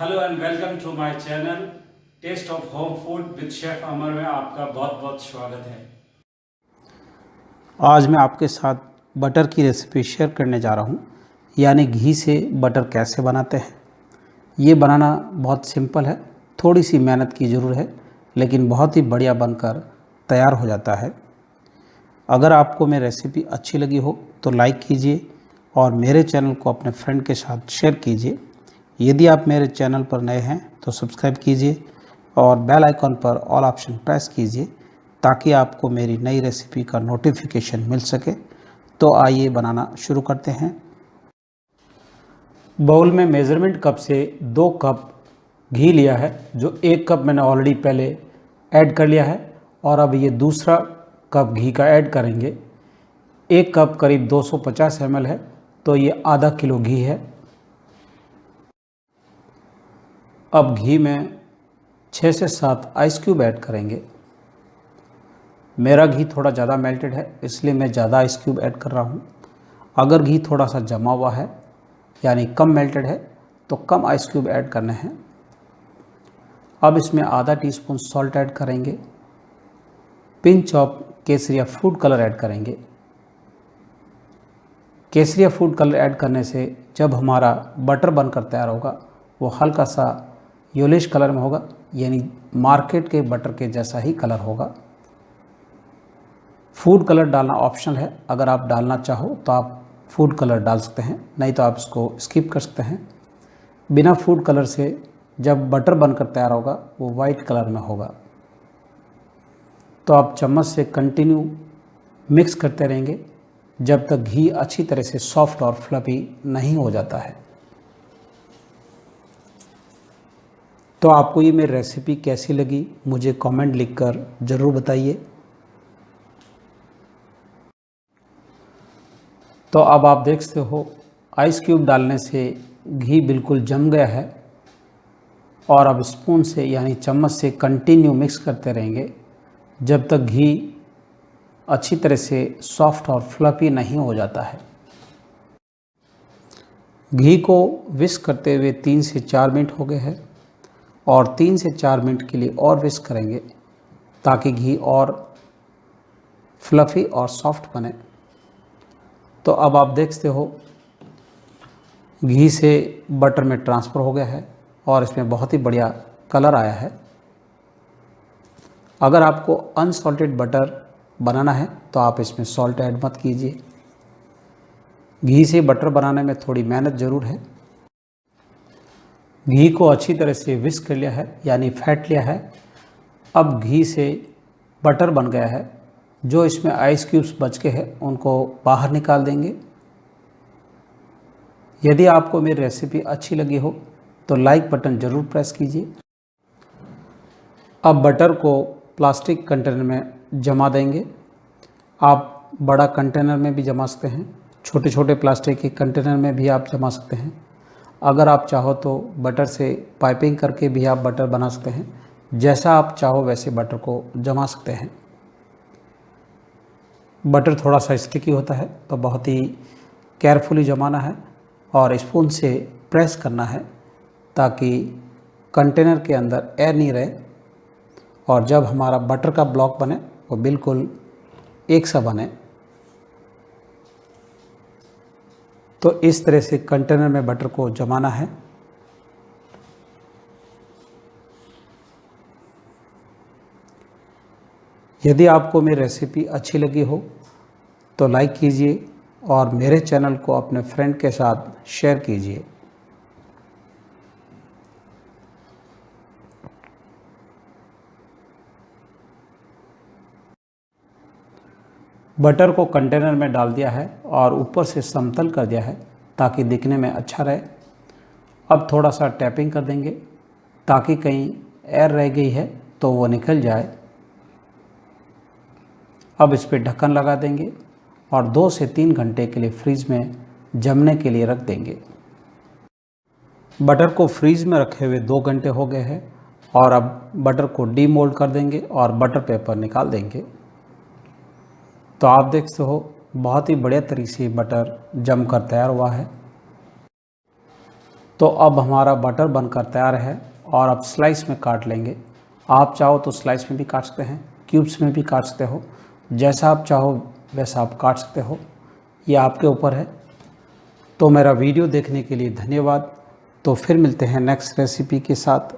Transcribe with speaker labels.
Speaker 1: Hello and welcome to my channel taste of home food with chef Amar में आपका बहुत बहुत स्वागत है।
Speaker 2: आज मैं आपके साथ बटर की रेसिपी शेयर करने जा रहा हूँ, यानी घी से बटर कैसे बनाते हैं। ये बनाना बहुत सिंपल है, थोड़ी सी मेहनत की ज़रूरत है, लेकिन बहुत ही बढ़िया बनकर तैयार हो जाता है। अगर आपको मेरी रेसिपी अच्छी लगी हो तो लाइक कीजिए और मेरे चैनल को अपने फ्रेंड के साथ शेयर कीजिए। यदि आप मेरे चैनल पर नए हैं तो सब्सक्राइब कीजिए और बेल आइकॉन पर ऑल ऑप्शन प्रेस कीजिए ताकि आपको मेरी नई रेसिपी का नोटिफिकेशन मिल सके। तो आइए बनाना शुरू करते हैं। बाउल में मेज़रमेंट कप से 2 कप घी लिया है, जो 1 कप मैंने ऑलरेडी पहले ऐड कर लिया है और अब ये दूसरा कप घी का ऐड करेंगे। 1 कप करीब 250 ml है, तो ये आधा किलो घी है। अब घी में 6 से 7 आइस क्यूब ऐड करेंगे। मेरा घी थोड़ा ज़्यादा मेल्टेड है, इसलिए मैं ज़्यादा आइस क्यूब ऐड कर रहा हूँ। अगर घी थोड़ा सा जमा हुआ है यानी कम मेल्टेड है तो कम आइस क्यूब ऐड करने हैं। अब इसमें आधा टीस्पून सॉल्ट ऐड करेंगे। Pinch of Kesariya food colour add करेंगे। केसरिया फूड कलर ऐड करने से जब हमारा बटर बनकर तैयार होगा वो हल्का सा येलोइश कलर में होगा, यानी मार्केट के बटर के जैसा ही कलर होगा। फूड कलर डालना ऑप्शनल है, अगर आप डालना चाहो तो आप फूड कलर डाल सकते हैं, नहीं तो आप इसको स्किप कर सकते हैं। बिना फूड कलर से जब बटर बनकर तैयार होगा वो वाइट कलर में होगा। तो आप चम्मच से कंटिन्यू मिक्स करते रहेंगे जब तक घी अच्छी तरह से सॉफ्ट और फ्लफी नहीं हो जाता है। तो आपको ये मेरी रेसिपी कैसी लगी मुझे कमेंट लिखकर ज़रूर बताइए। तो अब आप देख सकते हो आइस क्यूब डालने से घी बिल्कुल जम गया है और अब स्पून से यानी चम्मच से कंटिन्यू मिक्स करते रहेंगे जब तक घी अच्छी तरह से सॉफ्ट और फ्लफी नहीं हो जाता है। घी को विस्क करते हुए 3 से 4 मिनट हो गए हैं और 3 से 4 मिनट के लिए और विस्क करेंगे ताकि घी और फ्लफी और सॉफ्ट बने। तो अब आप देखते हो घी से बटर में ट्रांसफ़र हो गया है और इसमें बहुत ही बढ़िया कलर आया है। अगर आपको अनसॉल्टेड बटर बनाना है तो आप इसमें सॉल्ट ऐड मत कीजिए। घी से बटर बनाने में थोड़ी मेहनत ज़रूर है। घी को अच्छी तरह से विस्क कर लिया है यानी फैट लिया है। अब घी से बटर बन गया है। जो इसमें आइस क्यूब्स बच के हैं उनको बाहर निकाल देंगे। यदि आपको मेरी रेसिपी अच्छी लगी हो तो लाइक बटन ज़रूर प्रेस कीजिए। अब बटर को प्लास्टिक कंटेनर में जमा देंगे। आप बड़ा कंटेनर में भी जमा सकते हैं, छोटे छोटे प्लास्टिक के कंटेनर में भी आप जमा सकते हैं। अगर आप चाहो तो बटर से पाइपिंग करके भी आप बटर बना सकते हैं। जैसा आप चाहो वैसे बटर को जमा सकते हैं। बटर थोड़ा सा स्टिकी होता है तो बहुत ही केयरफुली जमाना है और स्पून से प्रेस करना है ताकि कंटेनर के अंदर एयर नहीं रहे और जब हमारा बटर का ब्लॉक बने वो बिल्कुल एक सा बने। तो इस तरह से कंटेनर में बटर को जमाना है। यदि आपको मेरी रेसिपी अच्छी लगी हो तो लाइक कीजिए और मेरे चैनल को अपने फ्रेंड के साथ शेयर कीजिए। बटर को कंटेनर में डाल दिया है और ऊपर से समतल कर दिया है ताकि दिखने में अच्छा रहे। अब थोड़ा सा टैपिंग कर देंगे ताकि कहीं एयर रह गई है तो वो निकल जाए। अब इस पर ढक्कन लगा देंगे और 2 से 3 घंटे के लिए फ्रीज में जमने के लिए रख देंगे। बटर को फ्रीज में रखे हुए 2 घंटे हो गए हैं और अब बटर को डीमोल्ड कर देंगे और बटर पेपर निकाल देंगे। तो आप देख सकते हो बहुत ही बढ़िया तरीके से बटर जम कर तैयार हुआ है। तो अब हमारा बटर बनकर तैयार है और अब स्लाइस में काट लेंगे। आप चाहो तो स्लाइस में भी काट सकते हैं, क्यूब्स में भी काट सकते हो, जैसा आप चाहो वैसा आप काट सकते हो, ये आपके ऊपर है। तो मेरा वीडियो देखने के लिए धन्यवाद। तो फिर मिलते हैं नेक्स्ट रेसिपी के साथ।